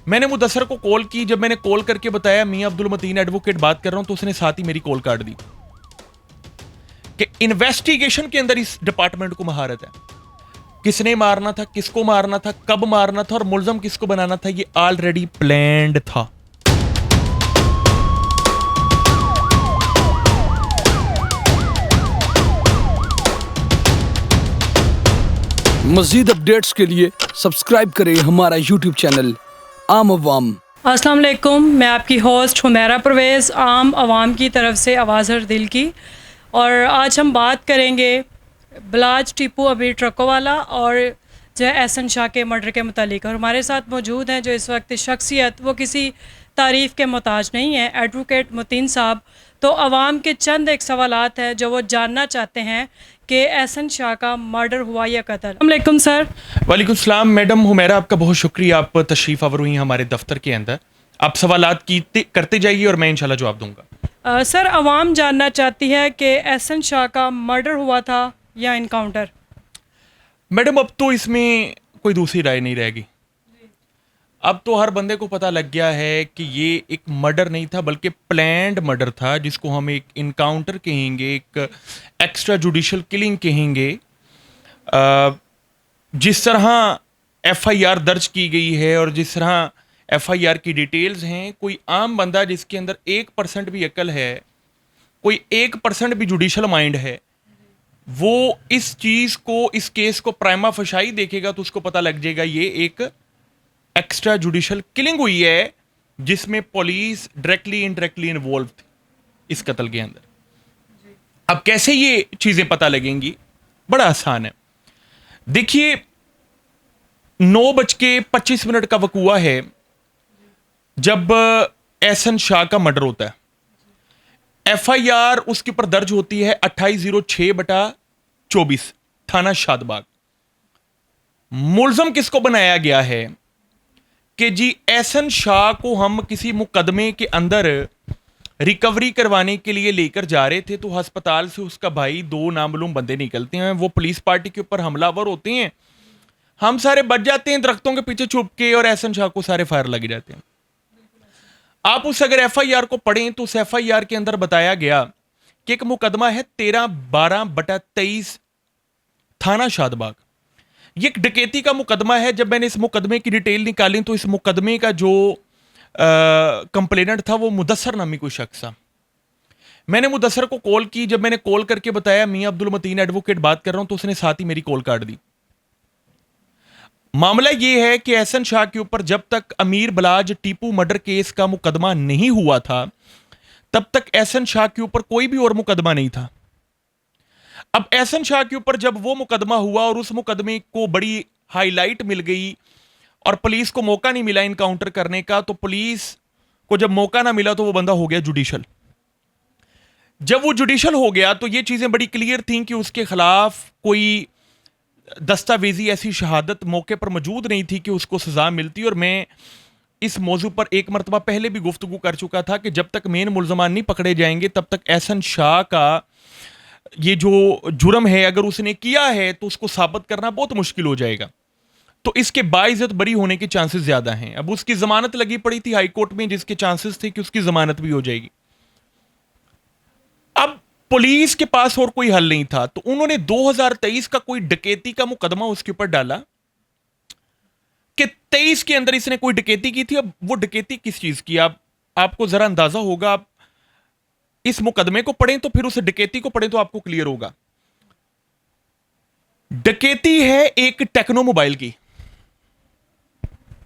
मैंने मुदस्सर को कॉल की। जब मैंने कॉल करके बताया मियां अब्दुल मतीन एडवोकेट बात कर रहा हूं, तो उसने साथ ही मेरी कॉल काट दी कि इन्वेस्टिगेशन के अंदर इस डिपार्टमेंट को महारत है। किसने मारना था, किसको मारना था, कब मारना था और मुलजम किसको बनाना था, ये ऑलरेडी प्लान्ड था। मज़ीद अपडेट्स के लिए सब्सक्राइब करें हमारा यूट्यूब चैनल आम अवाम। अस्सलाम वालेकुम, मैं आपकी होस्ट हुमैरा परवेज़, आम आवाम की तरफ से आवाज़ हर दिल की। और आज हम बात करेंगे बलाज टीपू अबीर ट्रकों वाला और जो है एहसन शाह के मर्डर के मुतालिक। और हमारे साथ मौजूद हैं जो इस वक्त शख्सियत वो किसी तारीफ़ के मोहताज नहीं है, एडवोकेट मतीन साहब। तो आवाम के चंद एक सवालात हैं जो वो जानना चाहते हैं कि एहसन शाह का मर्डर हुआ या कत्ल। अस्सलाम वालेकुम सर। वालेकुम सलाम मैडम हुमैरा, आपका बहुत शुक्रिया, आप तशरीफ़ आवर हुई हमारे दफ्तर के अंदर। आप सवालात करते जाइए और मैं इंशाल्लाह जवाब दूंगा। सर, आवाम जानना चाहती है कि एहसन शाह का मर्डर हुआ था या इनकाउंटर। मैडम अब तो इसमें कोई दूसरी राय नहीं रहेगी। अब तो हर बंदे को पता लग गया है कि ये एक मर्डर नहीं था बल्कि प्लान्ड मर्डर था, जिसको हम एक इनकाउंटर कहेंगे, एक एक्स्ट्रा जुडिशल किलिंग कहेंगे। जिस तरह एफआईआर दर्ज की गई है और जिस तरह एफआईआर की डिटेल्स हैं, कोई आम बंदा जिसके अंदर 1% भी अक्ल है, कोई 1% भी जुडिशल माइंड है, वो इस चीज को, इस केस को प्राइमा फशाई देखेगा तो उसको पता लग जाएगा ये एक एक्स्ट्रा जुडिशल किलिंग हुई है जिसमें पुलिस डायरेक्टली इनडायरेक्टली इन्वॉल्व थी इस कत्ल के अंदर। अब कैसे ये चीजें पता लगेंगी, बड़ा आसान है। देखिए 9:25 का वकूआ है जब एहसन शाह का मर्डर होता है। एफआईआर उसके ऊपर दर्ज होती है 2806/24 थाना शादबाग। मुलजम किसको बनाया गया है कि जी एहसन शाह को हम किसी मुकदमे के अंदर रिकवरी करवाने के लिए लेकर जा रहे थे, तो अस्पताल से उसका भाई 2 नामालूम बंदे निकलते हैं, वो पुलिस पार्टी के ऊपर हमलावर होते हैं। हम सारे बच जाते हैं दरख्तों के पीछे छुप के और एहसन शाह को सारे फायर लग जाते हैं। आप उस अगर एफआईआर को पढ़ें तो उस एफआईआर के अंदर बताया गया कि एक मुकदमा है 13/12/23 थाना शादबाग। ये एक डकैती का मुकदमा है। जब मैंने इस मुकदमे की डिटेल निकाली तो इस मुकदमे का जो कंप्लेनेंट था वो मुदस्सर नामी कोई शख्स था। मैंने मुदस्सर को कॉल की। जब मैंने कॉल करके बताया मियां अब्दुल मतीन एडवोकेट बात कर रहा हूं, तो उसने साथ ही मेरी कॉल काट दी। मामला यह है कि एहसन शाह के ऊपर जब तक अमीर बलाज टीपू मर्डर केस का मुकदमा नहीं हुआ था, तब तक एहसन शाह के ऊपर कोई भी और मुकदमा नहीं था। अब एहसन शाह के ऊपर जब वो मुकदमा हुआ और उस मुकदमे को बड़ी हाईलाइट मिल गई और पुलिस को मौका नहीं मिला इनकाउंटर करने का, तो पुलिस को जब मौका ना मिला तो वो बंदा हो गया जुडिशल। जब वो जुडिशल हो गया तो ये चीजें बड़ी क्लियर थी कि उसके खिलाफ कोई दस्तावेजी ऐसी शहादत मौके पर मौजूद नहीं थी कि उसको सजा मिलती। और मैं इस मौजू पर एक मरतबा पहले भी गुफ्तगू कर चुका था कि जब तक मेन मुलजमान नहीं पकड़े जाएंगे तब तक एहसन शाह का ये जो जुर्म है अगर उसने किया है तो उसको साबित करना बहुत मुश्किल हो जाएगा। तो इसके बाइज्जत बरी होने के चांसेस ज्यादा हैं। अब उसकी जमानत लगी पड़ी थी हाई कोर्ट में, जिसके चांसेस थे कि उसकी जमानत भी हो जाएगी। अब पुलिस के पास और कोई हल नहीं था, तो उन्होंने 2023 का कोई डकैती का मुकदमा उसके ऊपर डाला कि 23 के अंदर इसने कोई डकैती की थी। अब वो डकैती किस चीज की, आपको जरा अंदाजा होगा। आप इस मुकदमे को पढ़ें तो फिर उस डकैती को पढ़ें तो आपको क्लियर होगा। डकैती है एक टेक्नो मोबाइल की।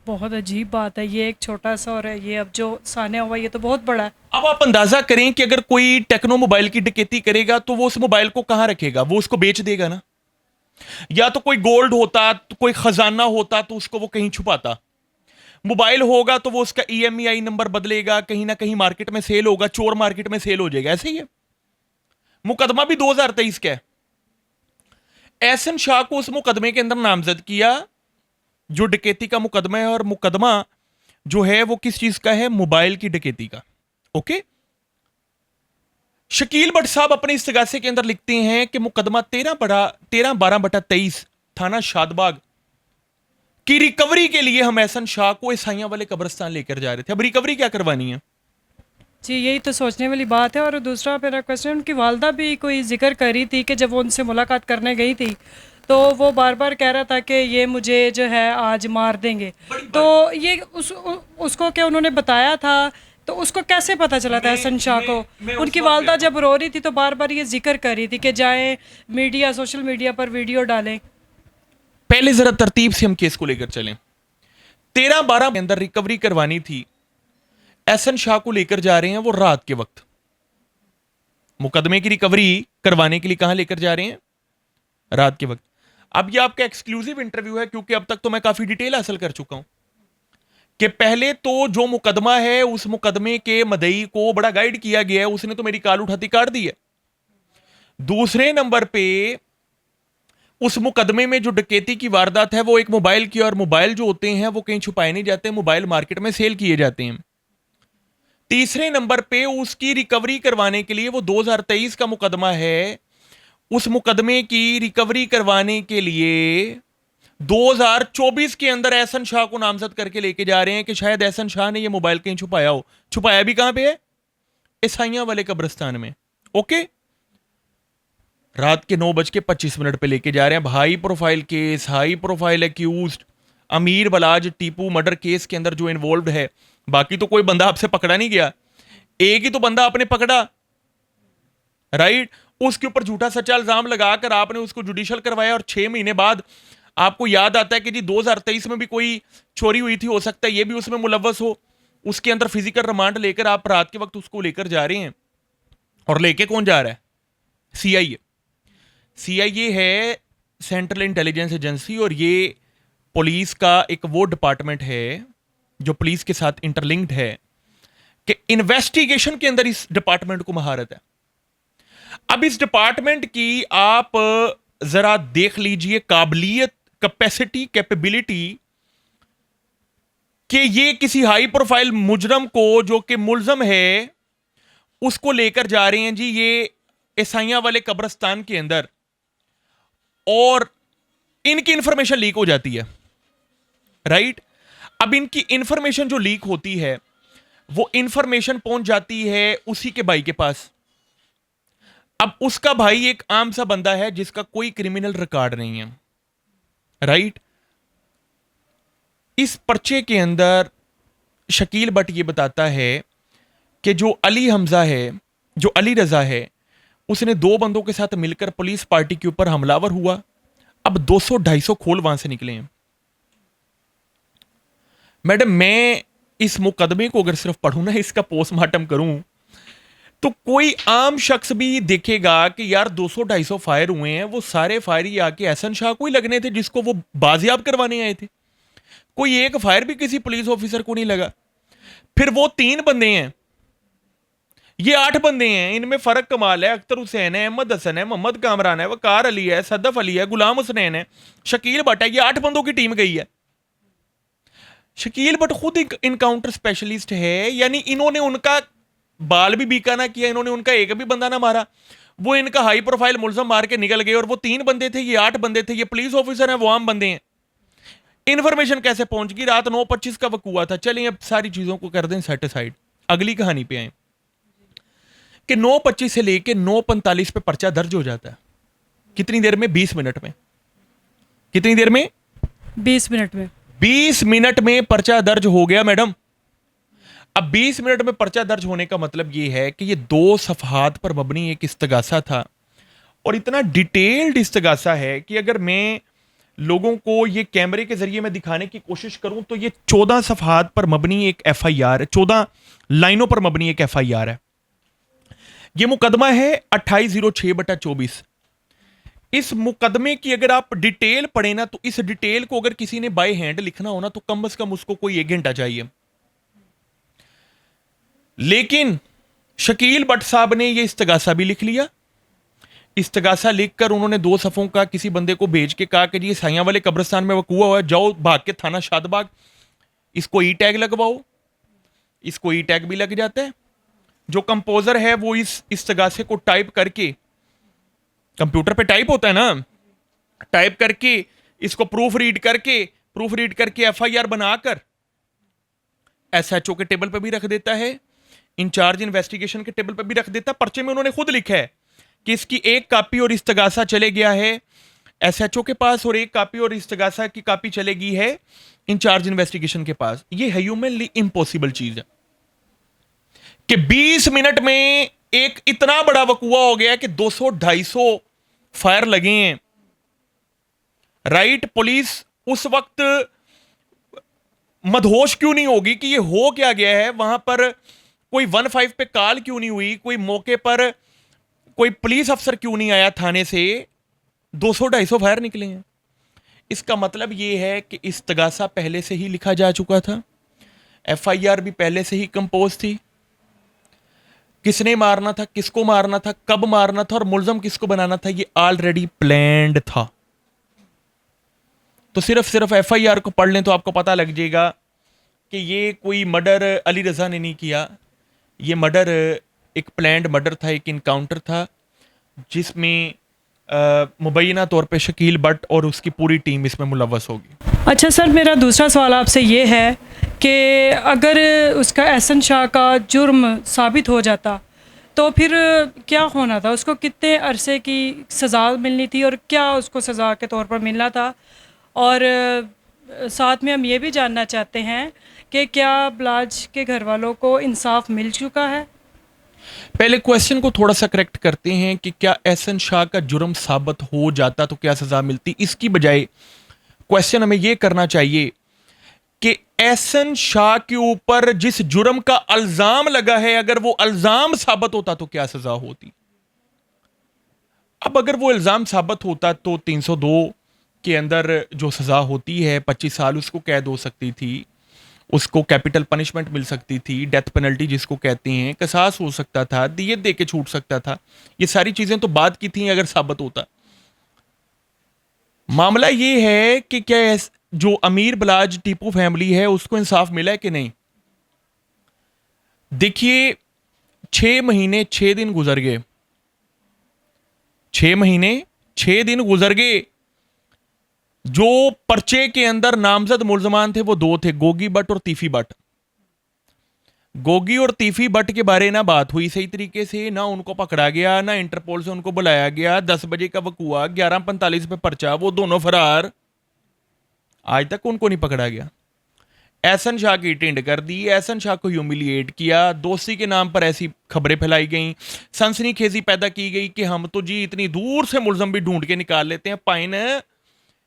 बहुत अजीब बात है, ये एक छोटा सा और ये अब जो सामने हुआ ये तो बहुत बड़ा है। अब आप अंदाजा करें कि अगर कोई टेक्नो मोबाइल की डकैती करेगा तो वो उस मोबाइल को कहां रखेगा, वो उसको बेच देगा ना। या तो कोई गोल्ड होता, तो कोई खजाना होता तो उसको वो कहीं छुपाता। मोबाइल होगा तो वो उसका ईएमईआई नंबर बदलेगा, कहीं ना कहीं मार्केट में सेल होगा, चोर मार्केट में सेल हो जाएगा। ऐसे ही है। मुकदमा भी 2023 का है। एहसन शाह को उस मुकदमे के अंदर नामजद किया जो डकैती का मुकदमा है, और मुकदमा जो है वो किस चीज का है, मोबाइल की डकैती का। ओके, शकील भट्ट साहब अपने इस्तगासे के अंदर लिखते हैं कि मुकदमा 13/12/23 थाना शादबाग कि रिकवरी के लिए हम एहसन शाह को ईसाइयां वाले कब्रिस्तान लेकर जा रहे थे। अब रिकवरी क्या करवानी है? जी, यही तो सोचने वाली बात है। और दूसरा मेरा क्वेश्चन, उनकी वालदा भी कोई जिक्र कर रही थी कि जब वो उनसे मुलाकात करने गई थी तो वो बार बार कह रहा था कि ये मुझे जो है आज मार देंगे। तो ये उसको क्या उन्होंने बताया था? तो उसको कैसे पता चला था एहसन शाह को? उनकी वालदा जब रो रही थी तो बार बार ये जिक्र कर रही थी कि जाएं मीडिया, सोशल मीडिया पर वीडियो डालें। पहले जरा तरतीब से हम केस को लेकर चलें। 13-12 के अंदर रिकवरी करवानी थी, एहसन शाह को लेकर जा रहे हैं वो रात के वक्त। मुकदमे की रिकवरी करवाने के लिए कहां लेकर जा रहे हैं? रात के वक्त। अब ये आपका एक्सक्लूसिव इंटरव्यू है, क्योंकि अब तक तो मैं काफी डिटेल हासिल कर चुका हूं कि पहले तो जो मुकदमा है उस मुकदमे के मदई को बड़ा गाइड किया गया है, उसने तो मेरी कॉल उठाती काट दी है। दूसरे नंबर पे उस मुकदमे में जो डकैती की वारदात है वो एक मोबाइल की, और मोबाइल जो होते हैं वो कहीं छुपाए नहीं जाते, मोबाइल मार्केट में सेल किए जाते हैं। तीसरे नंबर पे उसकी रिकवरी करवाने के लिए वो 2023 का मुकदमा है, उस मुकदमे की रिकवरी करवाने के लिए 2024 के अंदर एहसन शाह को नामजद करके लेके जा रहे हैं कि शायद एहसन शाह ने ये मोबाइल कहीं छुपाया हो। छुपाया भी कहां पे है? ईसाइयां वाले कब्रिस्तान में। ओके, रात के 9:25 पे लेके जा रहे हैं। High profile case, high profile accused अमीर बलाज टीपू मर्डर केस के अंदर जो इन्वॉल्व है। बाकी तो कोई बंदा आपसे पकड़ा नहीं गया, एक ही तो बंदा आपने पकड़ा, राइट? उसके ऊपर झूठा सच्चा इल्जाम लगाकर आपने उसको जुडिशियल करवाया, और 6 महीने बाद आपको याद आता है कि जी 2023 में भी कोई चोरी हुई थी, हो सकता है ये भी उसमें मुलव्वस हो। उसके अंदर फिजिकल रिमांड लेकर आप रात के वक्त उसको लेकर जा रहे हैं। और लेके कौन जा रहा है? सीआईए। सीआईए है सेंट्रल इंटेलिजेंस एजेंसी, और ये पुलिस का एक वो डिपार्टमेंट है जो पुलिस के साथ इंटरलिंक्ड है कि इन्वेस्टिगेशन के अंदर इस डिपार्टमेंट को महारत है। अब इस डिपार्टमेंट की आप जरा देख लीजिए काबिलियत, कैपेसिटी, कैपेबिलिटी, कि ये किसी हाई प्रोफाइल मुजरम को जो कि मुलजम है उसको लेकर जा रहे हैं जी ये ईसाइयां वाले कब्रिस्तान के अंदर, और इनकी इंफॉर्मेशन लीक हो जाती है, राइट? अब इनकी इंफॉर्मेशन जो लीक होती है वो इंफॉर्मेशन पहुंच जाती है उसी के भाई के पास। अब उसका भाई एक आम सा बंदा है जिसका कोई क्रिमिनल रिकॉर्ड नहीं है, राइट? इस पर्चे के अंदर शकील बट ये बताता है कि जो अली हमजा है, जो अली रजा है, उसने 2 बंदों के साथ मिलकर पुलिस पार्टी के ऊपर हमलावर हुआ। अब 200-250 खोल वहां से निकले हैं। मैडम, मैं इस मुकदमे को अगर सिर्फ पढ़ूं ना, इसका पोस्टमार्टम करूं, तो कोई आम शख्स भी देखेगा कि यार 200-250 फायर हुए हैं, वो सारे फायर ही आके एहसन शाह को ही लगने थे जिसको वो बाजियाब करवाने आए थे। कोई एक फायर भी किसी पुलिस ऑफिसर को नहीं लगा। फिर वो 3 बंदे हैं, ये 8 बंदे हैं, इनमें फर्क कमाल है। अख्तर हुसैन है, अहमद हसन है, मोहम्मद कामरान है, वकार अली है, सदफ अली है, गुलाम हुसैन है, शकील भट्ट है। ये 8 बंदों की टीम गई है। शकील भट्ट खुद इनकाउंटर स्पेशलिस्ट है, यानी इन्होंने उनका बाल भी बीका ना किया, इन्होंने उनका एक भी बंदा ना मारा। वो इनका हाई प्रोफाइल मुलजम मार के निकल गए, और वो 3 बंदे थे, ये 8 बंदे थे। ये पुलिस ऑफिसर हैं, वो आम बंदे हैं। इंफॉर्मेशन कैसे पहुंच गई? रात 9:25 का वक्त हुआ था। चलिए अब सारी चीजों को कर दें सेटिसाइड, अगली कहानी पे आए कि 9:25 से लेके 9:45 पे पर्चा दर्ज हो जाता है। कितनी देर में? 20 मिनट में। कितनी देर में? 20 मिनट में। 20 मिनट में पर्चा दर्ज हो गया मैडम। अब 20 मिनट में पर्चा दर्ज होने का मतलब यह है कि यह 2 सफहात पर मबनी एक इस्तगासा था, और इतना डिटेल्ड इस्तगासा है कि अगर मैं लोगों को ये कैमरे के जरिए मैं दिखाने की कोशिश करूं तो ये 14 सफहात पर मबनी एक FIR है, 14 लाइनों पर मबनी एक FIR है। यह मुकदमा है 2806/24। इस मुकदमे की अगर आप डिटेल पढ़े ना, तो इस डिटेल को अगर किसी ने बाय हैंड लिखना हो ना, तो कम से कम उसको कोई 1 घंटा चाहिए। लेकिन शकील भट्ट साहब ने यह इस्तगासा भी लिख लिया। इस्तगासा लिखकर उन्होंने 2 सफ़ों का किसी बंदे को भेज के कहा कि जी ईसाइयां वाले कब्रिस्तान में वकूआ हुआ है, जाओ भाग के थाना शादबाग, इसको ई टैग लगवाओ। इसको ई टैग भी लग जाता है। जो कंपोजर है वो इस इस्तगासे को टाइप करके, कंप्यूटर पे टाइप होता है ना, टाइप करके इसको प्रूफ रीड करके प्रूफ रीड करके एफआईआर बनाकर एसएचओ के टेबल पर भी रख देता है, इंचार्ज इन्वेस्टिगेशन के टेबल पर भी रख देता है। पर्चे में उन्होंने खुद लिखा है कि इसकी एक कॉपी और इस्तगासा चले गया है एसएचओ के पास, और एक कॉपी और इस्तगासा की कॉपी चलेगी है इंचार्ज इन्वेस्टिगेशन के पास। ये ह्यूमनली इम्पॉसिबल चीज है कि 20 मिनट में एक इतना बड़ा वकुआ हो गया कि 200-250 फायर लगे हैं। राइट, पुलिस उस वक्त मदहोश क्यों नहीं होगी कि ये हो क्या गया है? वहां पर कोई 15 पे कॉल क्यों नहीं हुई? कोई मौके पर कोई पुलिस अफसर क्यों नहीं आया थाने से? 200-250 फायर निकले हैं। इसका मतलब यह है कि इस्तगासा पहले से ही लिखा जा चुका था, एफआईआर भी पहले से ही कंपोज थी। किसने मारना था, किसको मारना था, कब मारना था और मुलजम किसको बनाना था, ये ऑलरेडी प्लान्ड था। तो सिर्फ एफआईआर को पढ़ लें तो आपको पता लग जाएगा कि ये कोई मर्डर अली रजा ने नहीं किया। ये मर्डर एक प्लान्ड मर्डर था, एक इनकाउंटर था जिसमें मुबैना तौर पे शकील बट और उसकी पूरी टीम इसमें मुलव्वस होगी। अच्छा सर, मेरा दूसरा सवाल आपसे ये है कि अगर उसका एहसन शाह का जुर्म साबित हो जाता तो फिर क्या होना था? उसको कितने अरसे की सज़ा मिलनी थी और क्या उसको सज़ा के तौर पर मिलना था? और साथ में हम ये भी जानना चाहते हैं कि क्या बलाज के घर वालों को इंसाफ मिल चुका है? पहले क्वेश्चन को थोड़ा सा करेक्ट करते हैं कि क्या एहसन शाह का जुर्म साबित हो जाता तो क्या सजा मिलती। इसकी बजाय क्वेश्चन हमें यह करना चाहिए कि एहसन शाह के ऊपर जिस जुर्म का इल्जाम लगा है, अगर वो इल्जाम साबित होता तो क्या सजा होती। अब अगर वो इल्जाम साबित होता तो 302 के अंदर जो सजा होती है 25 साल उसको कैद हो सकती थी, उसको कैपिटल पनिशमेंट मिल सकती थी, डेथ पेनल्टी जिसको कहते हैं, कसास हो सकता था, दियत दे के छूट सकता था। ये सारी चीजें तो बात की थी अगर साबित होता। मामला ये है कि क्या जो अमीर बलाज टीपू फैमिली है उसको इंसाफ मिला है कि नहीं। देखिए, 6 महीने 6 दिन गुजर गए, 6 महीने 6 दिन गुजर गए। जो पर्चे के अंदर नामजद मुल्जमान थे वो 2 थे, गोगी बट और तीफी बट। गोगी और तीफी बट के बारे ना बात हुई सही तरीके से, ना उनको पकड़ा गया, ना इंटरपोल से उनको बुलाया गया। 10 बजे का वकूआ, 11:45 पे पर्चा, वो दोनों फरार। आज तक उनको नहीं पकड़ा गया। एहसन शाह की टिंड कर दी, एहसन शाह को ह्यूमिलिएट किया, दोस्ती के नाम पर ऐसी खबरें फैलाई गई, सनसनीखेजी पैदा की गई कि हम तो जी इतनी दूर से मुलजम भी ढूंढ के निकाल लेते हैं। पाइन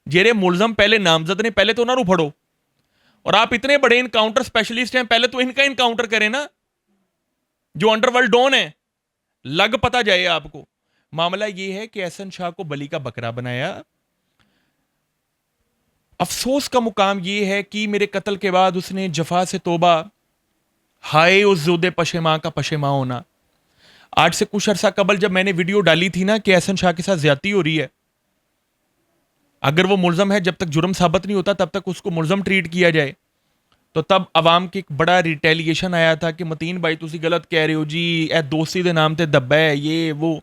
जेरे मुलजम पहले नामजद ने, पहले तो उन्होंने फड़ो। और आप इतने बड़े इनकाउंटर स्पेशलिस्ट हैं, पहले तो इनका इनकाउंटर करें ना, जो अंडरवर्ल्ड डॉन है, लग पता जाए आपको। मामला यह है कि एहसन शाह को बली का बकरा बनाया। अफसोस का मुकाम यह है कि मेरे कत्ल के बाद उसने जफा से तोबा, हाय उस जुदे पशेमा का पशेमा होना। आज से कुछ अरसा कबल जब मैंने वीडियो डाली थी ना कि एहसन शाह के साथ ज्यादती हो रही है, अगर वो मुलजम है, जब तक जुर्म साबित नहीं होता तब तक उसको मुलजम ट्रीट किया जाए, तो तब अवाम के एक बड़ा रिटेलिएशन आया था कि मतीन भाई तुसी गलत कह रहे हो जी, ए दोस्ती दे नाम ते दब्बा है ये वो।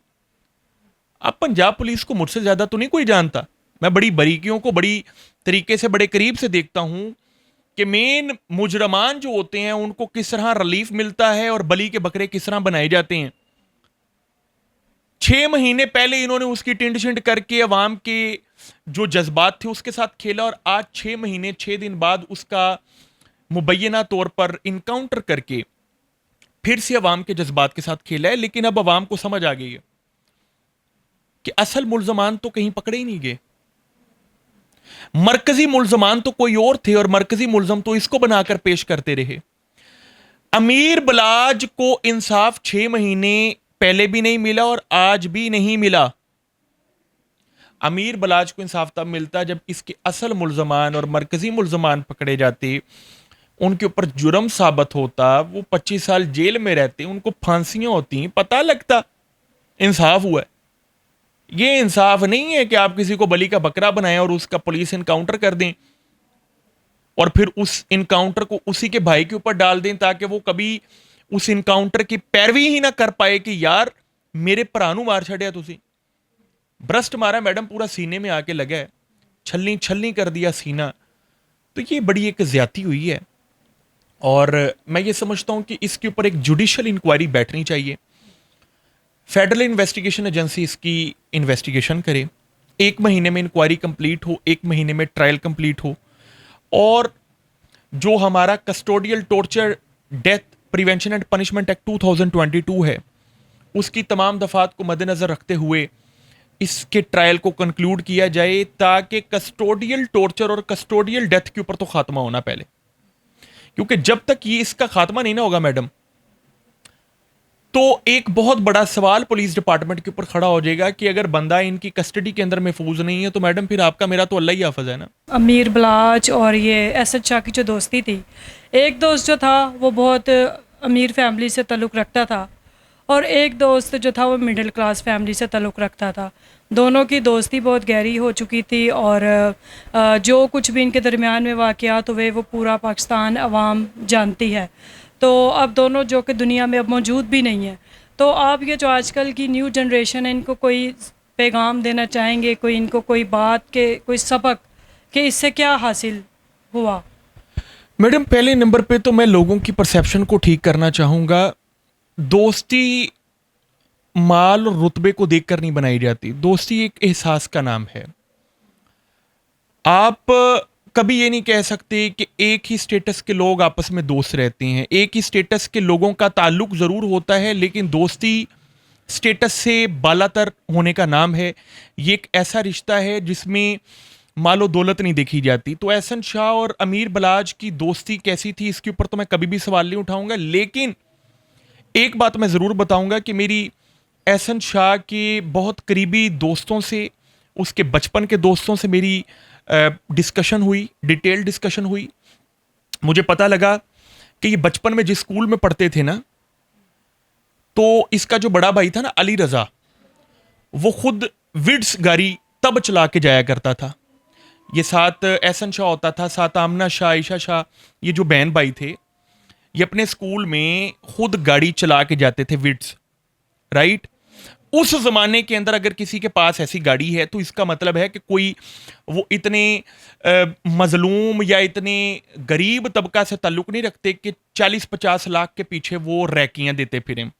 अब पंजाब पुलिस को मुझसे ज्यादा तो नहीं कोई जानता। मैं बड़ी बारीकियों को बड़ी तरीके से बड़े करीब से देखता हूं कि मेन मुजरमान जो होते हैं उनको किस तरह रिलीफ मिलता है और बली के बकरे किस तरह बनाए जाते हैं। 6 महीने पहले इन्होंने उसकी टिंड शिंड करके अवाम के जो जज्बात थे उसके साथ खेला, और आज 6 महीने 6 दिन बाद उसका मुबैना तौर पर इनकाउंटर करके फिर से अवाम के जज्बात के साथ खेला है। लेकिन अब अवाम को समझ आ गई है कि असल मुल्जमान तो कहीं पकड़े ही नहीं गए। मरकजी मुल्जमान तो कोई और थे और मरकजी मुल्जम तो इसको बनाकर पेश करते रहे। अमीर बलाज को इंसाफ 6 महीने पहले भी नहीं मिला और आज भी नहीं मिला। अमीर बलाज को इंसाफ तब मिलता जब इसके असल मुल्जमान और मरकजी मुल्जमान पकड़े जाते, उनके ऊपर जुर्म साबित होता, वो 25 साल जेल में रहते, उनको फांसियां होती, पता लगता इंसाफ हुआ है। ये इंसाफ नहीं है कि आप किसी को बली का बकरा बनाएं और उसका पुलिस इनकाउंटर कर दें और फिर उस इनकाउंटर को उसी के भाई के ऊपर डाल दें ताकि वो कभी उस इनकाउंटर की पैरवी ही ना कर पाए कि यार मेरे भरा नूं मार छड़िया तुसी। ब्रस्ट मारा मैडम, पूरा सीने में आके लगा है, छल्ली छल्ली कर दिया सीना। तो ये बड़ी एक ज्यादती हुई है और मैं ये समझता हूं कि इसके ऊपर एक जुडिशियल इंक्वायरी बैठनी चाहिए। फेडरल इन्वेस्टिगेशन एजेंसी इसकी इन्वेस्टिगेशन करे, 1 महीने में इंक्वायरी कंप्लीट हो, 1 महीने में ट्रायल कंप्लीट हो, और जो हमारा custodial torture death prevention and punishment act 2022 है उसकी तमाम दफात को मद्देनजर रखते हुए इसके ट्रायल को कंक्लूड किया जाए, ताकि कस्टोडियल टॉर्चर और कस्टोडियल डेथ के ऊपर तो खात्मा होना पहले, क्योंकि जब तक ये इसका खात्मा नहीं ना होगा मैडम, तो एक बहुत बड़ा सवाल पुलिस डिपार्टमेंट के ऊपर खड़ा हो जाएगा कि अगर बंदा इनकी कस्टडी के अंदर महफूज नहीं है तो मैडम फिर आपका मेरा तो अल्लाह ही हाफिज है ना। अमीर बलाच और ये असद शाह की जो दोस्ती थी, एक दोस्त जो था वो बहुत अमीर फैमिली से ताल्लुक़ रखता था और एक दोस्त जो था वो मिडिल क्लास फैमिली से ताल्लुक़ रखता था। दोनों की दोस्ती बहुत गहरी हो चुकी थी और जो कुछ भी इनके दरमियान में वाक़यात हुए वो पूरा पाकिस्तान अवाम जानती है। तो अब दोनों जो कि दुनिया में अब मौजूद भी नहीं है, तो आप ये जो आजकल की न्यू जनरेशन है इनको कोई पैगाम देना चाहेंगे, कोई इनको कोई बात के कोई सबक कि इससे क्या हासिल हुआ? मैडम पहले नंबर पे तो मैं लोगों की परसेप्शन को ठीक करना चाहूँगा। दोस्ती माल और रुतबे को देखकर नहीं बनाई जाती, दोस्ती एक एहसास का नाम है। आप कभी ये नहीं कह सकते कि एक ही स्टेटस के लोग आपस में दोस्त रहते हैं। एक ही स्टेटस के लोगों का ताल्लुक ज़रूर होता है, लेकिन दोस्ती स्टेटस से बालातर होने का नाम है। ये एक ऐसा रिश्ता है जिसमें मालो दौलत नहीं देखी जाती। तो एहसन शाह और अमीर बलाज की दोस्ती कैसी थी इसके ऊपर तो मैं कभी भी सवाल नहीं उठाऊंगा, लेकिन एक बात मैं ज़रूर बताऊंगा कि मेरी एहसन शाह के बहुत करीबी दोस्तों से, उसके बचपन के दोस्तों से मेरी डिस्कशन हुई, डिटेल डिस्कशन हुई। मुझे पता लगा कि ये बचपन में जिस स्कूल में पढ़ते थे ना, तो इसका जो बड़ा भाई था ना अली रजा, वो खुद विड्स गाड़ी तब चला के जाया करता था। ये साथ एहसन शाह होता था, साथ आमना शाह, ईशा शाह, ये जो बहन भाई थे, ये अपने स्कूल में खुद गाड़ी चला के जाते थे विड्स, राइट। उस जमाने के अंदर अगर किसी के पास ऐसी गाड़ी है तो इसका मतलब है कि कोई वो इतने मजलूम या इतने गरीब तबका से ताल्लुक नहीं रखते कि 40-50 लाख के पीछे वो रैकियां देते फिरें।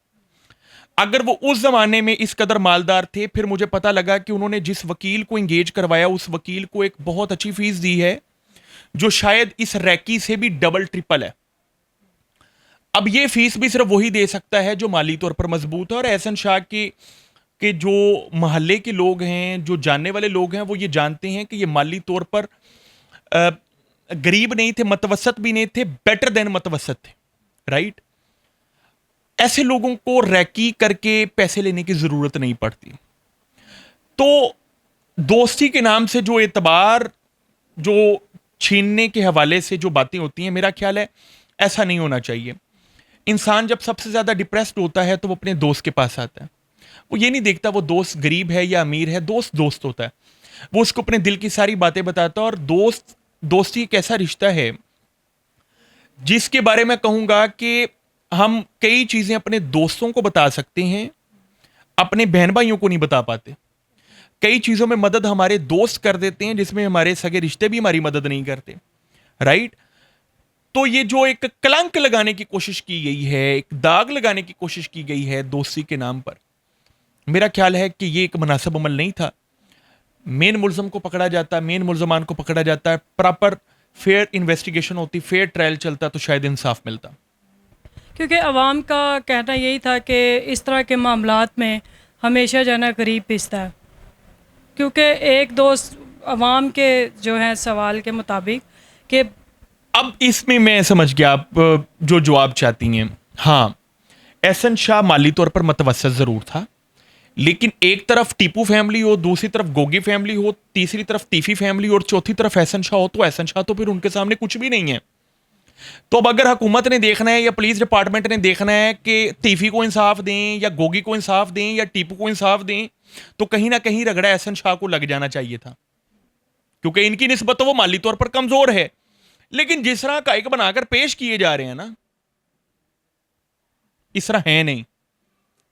अगर वो उस जमाने में इस कदर मालदार थे, फिर मुझे पता लगा कि उन्होंने जिस वकील को इंगेज करवाया उस वकील को एक बहुत अच्छी फीस दी है, जो शायद इस रैकी से भी डबल ट्रिपल है। अब ये फीस भी सिर्फ वही दे सकता है जो माली तौर पर मजबूत है। और एहसन शाह के जो मोहल्ले के लोग हैं, जो जानने वाले लोग हैं, वो ये जानते हैं कि ये माली तौर पर गरीब नहीं थे, मतवसत भी नहीं थे, बेटर देन मतवसत थे, राइट। ऐसे लोगों को रैकी करके पैसे लेने की जरूरत नहीं पड़ती। तो दोस्ती के नाम से जो एतबार, जो छीनने के हवाले से जो बातें होती हैं, मेरा ख्याल है ऐसा नहीं होना चाहिए। इंसान जब सबसे ज्यादा डिप्रेस्ड होता है तो वो अपने दोस्त के पास आता है। वो ये नहीं देखता वो दोस्त गरीब है या अमीर है, दोस्त दोस्त होता है। वो उसको अपने दिल की सारी बातें बताता है। और दोस्ती एक ऐसा रिश्ता है जिसके बारे में कहूंगा कि हम कई चीजें अपने दोस्तों को बता सकते हैं, अपने बहन भाइयों को नहीं बता पाते। कई चीजों में मदद हमारे दोस्त कर देते हैं जिसमें हमारे सगे रिश्ते भी हमारी मदद नहीं करते, राइट। तो ये जो एक कलंक लगाने की कोशिश की गई है, एक दाग लगाने की कोशिश की गई है दोस्ती के नाम पर, मेरा ख्याल है कि ये एक मुनासिब अमल नहीं था। मेन मुल्ज़म को पकड़ा जाता, मेन मुल्ज़मान को पकड़ा जाता है, प्रॉपर फेयर इन्वेस्टिगेशन होती, फेयर ट्रायल चलता, तो शायद इंसाफ मिलता। क्योंकि अवाम का कहना यही था कि इस तरह के मामलात में हमेशा जाना करीब पिसता है। क्योंकि एक दोस्त अवाम के जो है सवाल के मुताबिक कि अब इसमें मैं समझ गया आप जो जवाब चाहती हैं। हाँ, एहसन शाह माली तौर पर मतवसत ज़रूर था, लेकिन एक तरफ टीपू फैमिली हो, दूसरी तरफ गोगी फैमिली हो, तीसरी तरफ तीफी फैमिली और चौथी तरफ एहसन शाह हो, तो एहसन शाह तो फिर उनके सामने कुछ भी नहीं है। तो अब अगर हुकूमत ने देखना है या पुलिस डिपार्टमेंट ने देखना है कि तीफी को इंसाफ दें या गोगी को इंसाफ दें या टीपू को इंसाफ दें, तो कहीं ना कहीं रगड़ा एहसन शाह को लग जाना चाहिए था, क्योंकि इनकी निस्बत तो वो माली तौर पर कमजोर है। लेकिन जिस तरह कायक बनाकर पेश किए जा रहे हैं ना, इस तरह है नहीं।